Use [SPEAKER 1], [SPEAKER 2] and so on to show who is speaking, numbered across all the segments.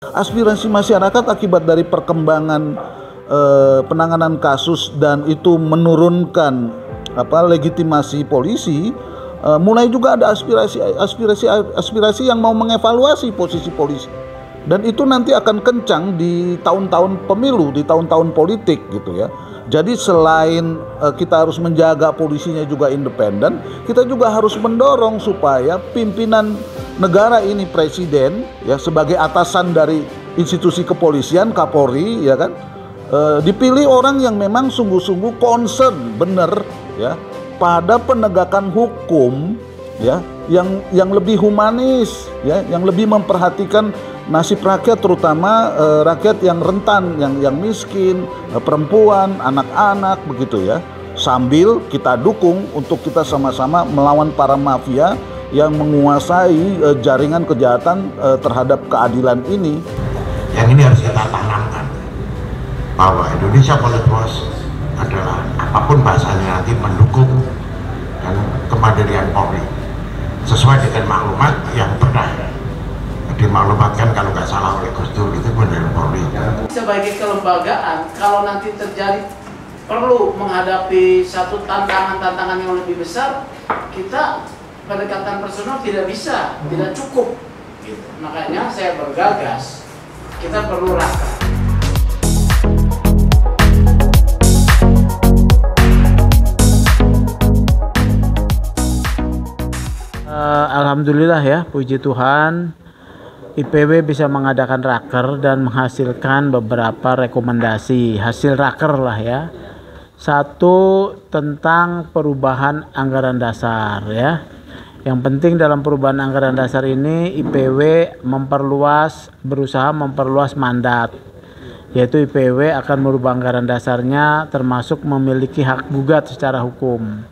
[SPEAKER 1] Aspirasi masyarakat akibat dari perkembangan penanganan kasus dan itu menurunkan legitimasi polisi, mulai juga ada aspirasi yang mau mengevaluasi posisi polisi. Dan itu nanti akan kencang di tahun-tahun pemilu, di tahun-tahun politik gitu ya. Jadi selain kita harus menjaga polisinya juga independen, kita juga harus mendorong supaya pimpinan negara ini, presiden ya, sebagai atasan dari institusi kepolisian, Kapolri ya kan, dipilih orang yang memang sungguh-sungguh concern bener ya pada penegakan hukum ya, yang lebih humanis ya, yang lebih memperhatikan nasib rakyat, terutama rakyat yang rentan, yang miskin, perempuan, anak-anak begitu ya. Sambil kita dukung untuk kita sama-sama melawan para mafia yang menguasai jaringan kejahatan terhadap keadilan ini.
[SPEAKER 2] Yang ini harus kita tanamkan bahwa Indonesia Police Force adalah apapun bahasanya nanti mendukung dan kemandirian Polri sesuai dengan maklumat yang pernah dimaklumatkan, kalau nggak salah, oleh Gus Dur, itu kemandirian Polri.
[SPEAKER 3] Sebagai kelembagaan, kalau nanti terjadi perlu menghadapi satu tantangan yang lebih besar, kita pendekatan personal tidak bisa, tidak cukup gitu. Makanya saya bergagas, kita perlu raker.
[SPEAKER 4] Alhamdulillah ya, puji Tuhan, IPW bisa mengadakan raker dan menghasilkan beberapa rekomendasi hasil raker lah ya. Satu, tentang perubahan anggaran dasar ya. Yang penting dalam perubahan anggaran dasar ini, IPW berusaha memperluas mandat, yaitu IPW akan merubah anggaran dasarnya termasuk memiliki hak gugat secara hukum.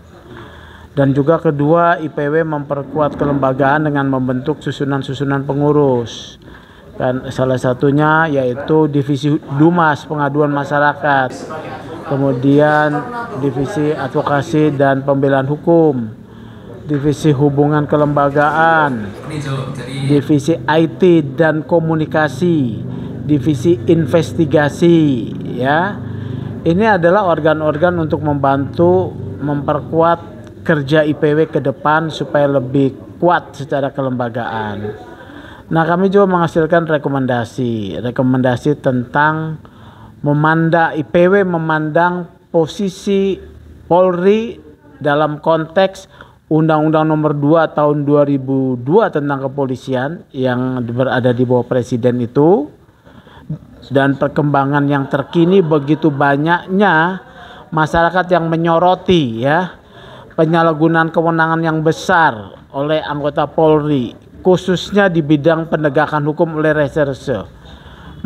[SPEAKER 4] Dan juga kedua, IPW memperkuat kelembagaan dengan membentuk susunan-susunan pengurus. Dan salah satunya yaitu Divisi Dumas Pengaduan Masyarakat, kemudian Divisi Advokasi dan Pembelaan Hukum, Divisi Hubungan Kelembagaan, Divisi IT dan Komunikasi, Divisi Investigasi ya. Ini adalah organ-organ untuk membantu memperkuat kerja IPW ke depan supaya lebih kuat secara kelembagaan. Nah, kami juga menghasilkan rekomendasi tentang IPW memandang posisi Polri dalam konteks Undang-Undang Nomor 2 Tahun 2002 tentang kepolisian yang berada di bawah presiden itu, dan perkembangan yang terkini begitu banyaknya masyarakat yang menyoroti ya penyalahgunaan kewenangan yang besar oleh anggota Polri, khususnya di bidang penegakan hukum oleh reserse.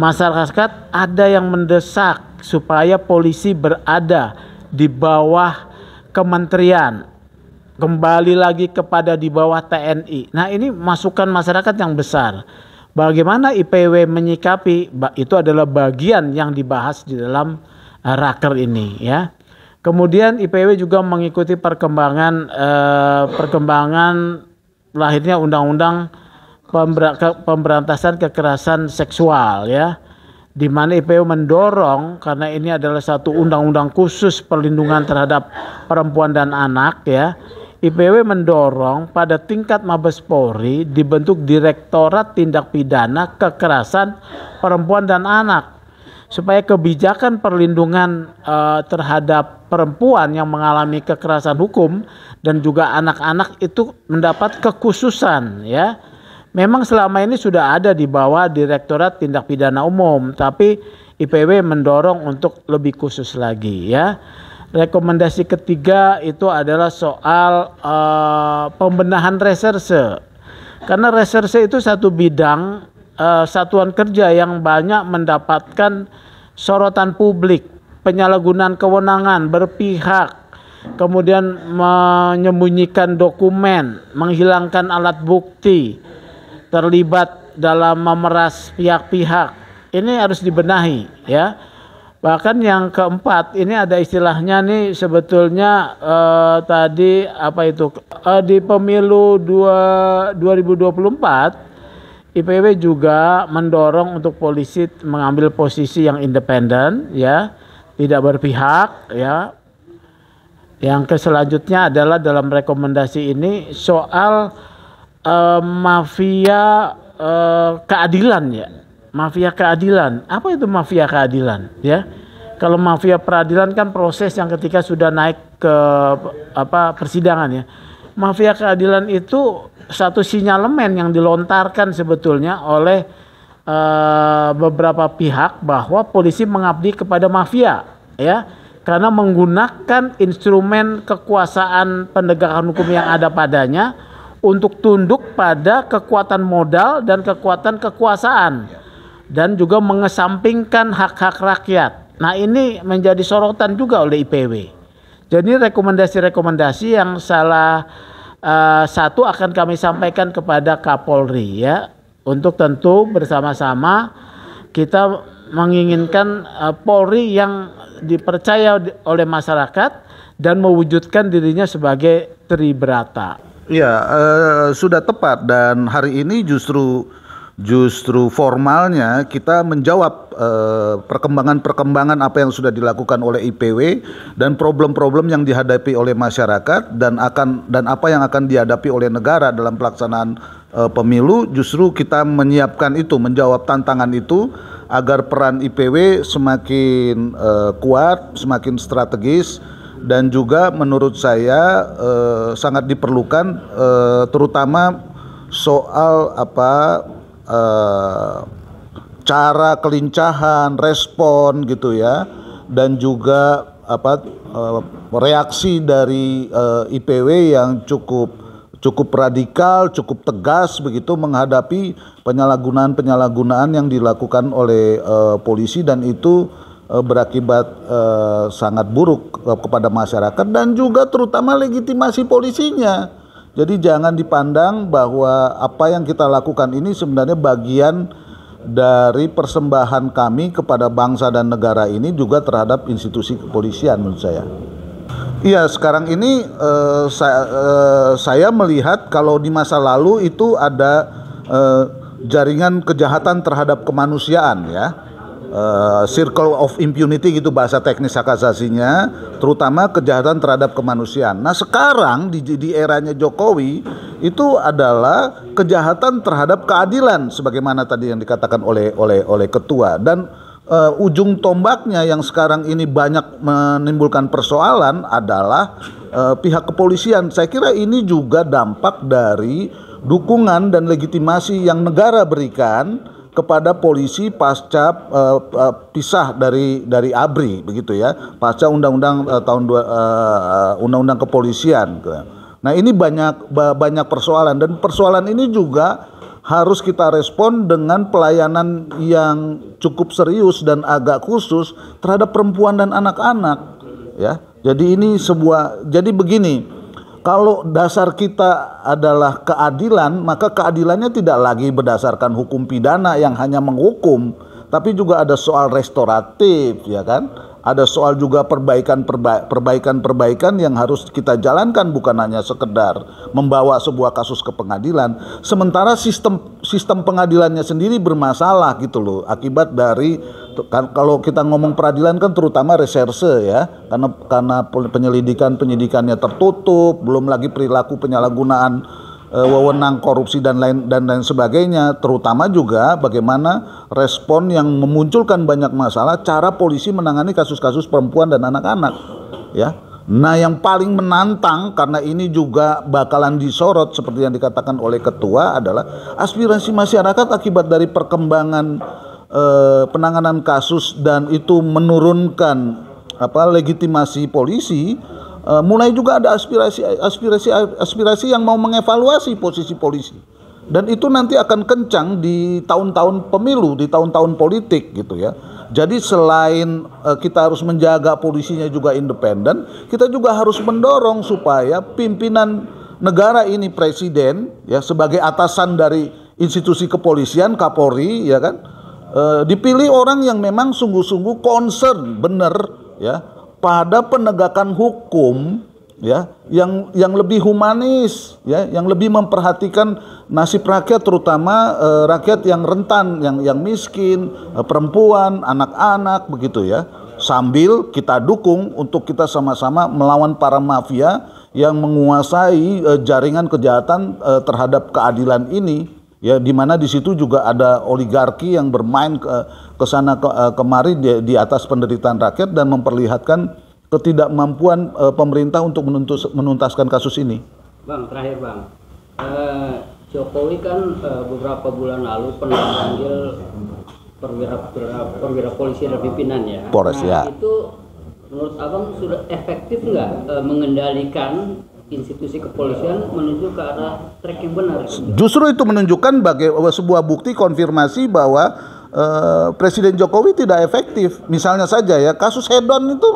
[SPEAKER 4] Masyarakat ada yang mendesak supaya polisi berada di bawah kementerian, kembali lagi kepada di bawah TNI. Nah, ini masukan masyarakat yang besar. Bagaimana IPW menyikapi, itu adalah bagian yang dibahas di dalam raker ini ya. Kemudian IPW juga mengikuti perkembangan lahirnya Undang-Undang Pemberantasan Kekerasan Seksual ya, di mana IPW mendorong, karena ini adalah satu undang-undang khusus perlindungan terhadap perempuan dan anak ya. IPW mendorong pada tingkat Mabes Polri dibentuk Direktorat Tindak Pidana Kekerasan Perempuan dan Anak, supaya kebijakan perlindungan terhadap perempuan yang mengalami kekerasan hukum dan juga anak-anak itu mendapat kekhususan ya. Memang selama ini sudah ada di bawah Direktorat Tindak Pidana Umum, tapi IPW mendorong untuk lebih khusus lagi ya. Rekomendasi ketiga itu adalah soal pembenahan reserse. Karena reserse itu satu bidang satuan kerja yang banyak mendapatkan sorotan publik, penyalahgunaan kewenangan berpihak, kemudian menyembunyikan dokumen, menghilangkan alat bukti, terlibat dalam memeras pihak-pihak. Ini harus dibenahi ya. Bahkan yang keempat, ini ada istilahnya nih sebetulnya di pemilu 2024 IPW juga mendorong untuk polisi mengambil posisi yang independen, ya, tidak berpihak, ya. Yang selanjutnya adalah dalam rekomendasi ini soal mafia keadilan, ya. Mafia keadilan. Apa itu mafia keadilan, ya? Kalau mafia peradilan kan proses yang ketika sudah naik ke persidangan, ya. Mafia keadilan itu satu sinyalemen yang dilontarkan sebetulnya oleh beberapa pihak bahwa polisi mengabdi kepada mafia, ya, karena menggunakan instrumen kekuasaan penegakan hukum yang ada padanya untuk tunduk pada kekuatan modal dan kekuatan kekuasaan, dan juga mengesampingkan hak-hak rakyat. Nah, ini menjadi sorotan juga oleh IPW. Jadi rekomendasi-rekomendasi yang salah satu akan kami sampaikan kepada Kapolri, ya, untuk tentu bersama-sama kita menginginkan Polri yang dipercaya oleh masyarakat dan mewujudkan dirinya sebagai tribrata.
[SPEAKER 1] Ya, sudah tepat, dan hari ini justru formalnya kita menjawab perkembangan apa yang sudah dilakukan oleh IPW dan problem-problem yang dihadapi oleh masyarakat dan apa yang akan dihadapi oleh negara dalam pelaksanaan pemilu. Justru kita menyiapkan itu, menjawab tantangan itu agar peran IPW semakin kuat, semakin strategis, dan juga menurut saya sangat diperlukan, terutama soal cara kelincahan respon gitu ya, dan juga reaksi dari IPW yang cukup radikal, cukup tegas begitu menghadapi penyalahgunaan yang dilakukan oleh polisi, dan itu berakibat sangat buruk kepada masyarakat dan juga terutama legitimasi polisinya. Jadi jangan dipandang bahwa apa yang kita lakukan ini sebenarnya bagian dari persembahan kami kepada bangsa dan negara ini juga terhadap institusi kepolisian menurut saya. Iya, sekarang ini saya melihat kalau di masa lalu itu ada jaringan kejahatan terhadap kemanusiaan, ya. Circle of impunity gitu bahasa teknis hak asasinya, terutama kejahatan terhadap kemanusiaan. Nah, sekarang di eranya Jokowi itu adalah kejahatan terhadap keadilan sebagaimana tadi yang dikatakan oleh ketua, dan ujung tombaknya yang sekarang ini banyak menimbulkan persoalan adalah pihak kepolisian. Saya kira ini juga dampak dari dukungan dan legitimasi yang negara berikan kepada polisi pasca pisah dari ABRI begitu ya, pasca undang-undang undang-undang kepolisian. Nah, ini banyak persoalan, dan persoalan ini juga harus kita respon dengan pelayanan yang cukup serius dan agak khusus terhadap perempuan dan anak-anak, ya. Jadi begini, kalau dasar kita adalah keadilan, maka keadilannya tidak lagi berdasarkan hukum pidana yang hanya menghukum, tapi juga ada soal restoratif, ya kan? Ada soal juga perbaikan yang harus kita jalankan, bukan hanya sekedar membawa sebuah kasus ke pengadilan. Sementara sistem pengadilannya sendiri bermasalah gitu loh, akibat dari kalau kita ngomong peradilan kan terutama reserse ya, karena penyidikannya tertutup, belum lagi perilaku penyalahgunaan wewenang korupsi dan lain sebagainya, terutama juga bagaimana respon yang memunculkan banyak masalah cara polisi menangani kasus-kasus perempuan dan anak-anak, ya. Nah, yang paling menantang karena ini juga bakalan disorot seperti yang dikatakan oleh ketua adalah aspirasi masyarakat akibat dari perkembangan penanganan kasus dan itu menurunkan legitimasi polisi. Mulai juga ada aspirasi yang mau mengevaluasi posisi polisi, dan itu nanti akan kencang di tahun-tahun pemilu, di tahun-tahun politik gitu ya. Jadi selain kita harus menjaga polisinya juga independen, kita juga harus mendorong supaya pimpinan negara ini, presiden ya sebagai atasan dari institusi kepolisian, Kapolri ya kan, dipilih orang yang memang sungguh-sungguh concern benar ya pada penegakan hukum ya, yang lebih humanis, ya, yang lebih memperhatikan nasib rakyat, terutama rakyat yang rentan, yang miskin, perempuan, anak-anak, begitu ya. Sambil kita dukung untuk kita sama-sama melawan para mafia yang menguasai jaringan kejahatan terhadap keadilan ini, ya, di mana di situ juga ada oligarki yang bermain ke sana kemari di atas penderitaan rakyat dan memperlihatkan ketidakmampuan pemerintah untuk menuntaskan kasus ini.
[SPEAKER 5] Bang, terakhir Bang, Jokowi kan beberapa bulan lalu pernah memanggil perwira polisi dan pimpinan ya.
[SPEAKER 1] Polres, ya.
[SPEAKER 5] Itu menurut Abang sudah efektif nggak mengendalikan institusi kepolisian menuju ke arah track yang benar?
[SPEAKER 1] Justru itu menunjukkan sebuah bukti konfirmasi bahwa Presiden Jokowi tidak efektif. Misalnya saja ya, kasus hedon itu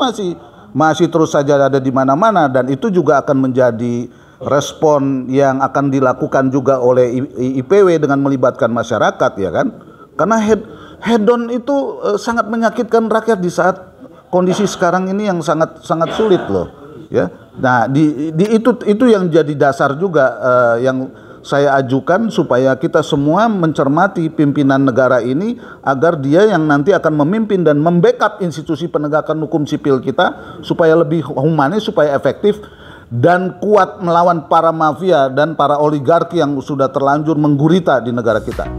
[SPEAKER 1] masih terus saja ada di mana-mana, dan itu juga akan menjadi respon yang akan dilakukan juga oleh IPW dengan melibatkan masyarakat, ya kan? Karena hedon itu sangat menyakitkan rakyat di saat kondisi sekarang ini yang sangat sulit loh, ya. Nah, itu yang jadi dasar juga yang saya ajukan supaya kita semua mencermati pimpinan negara ini agar dia yang nanti akan memimpin dan membackup institusi penegakan hukum sipil kita supaya lebih humanis, supaya efektif dan kuat melawan para mafia dan para oligarki yang sudah terlanjur menggurita di negara kita.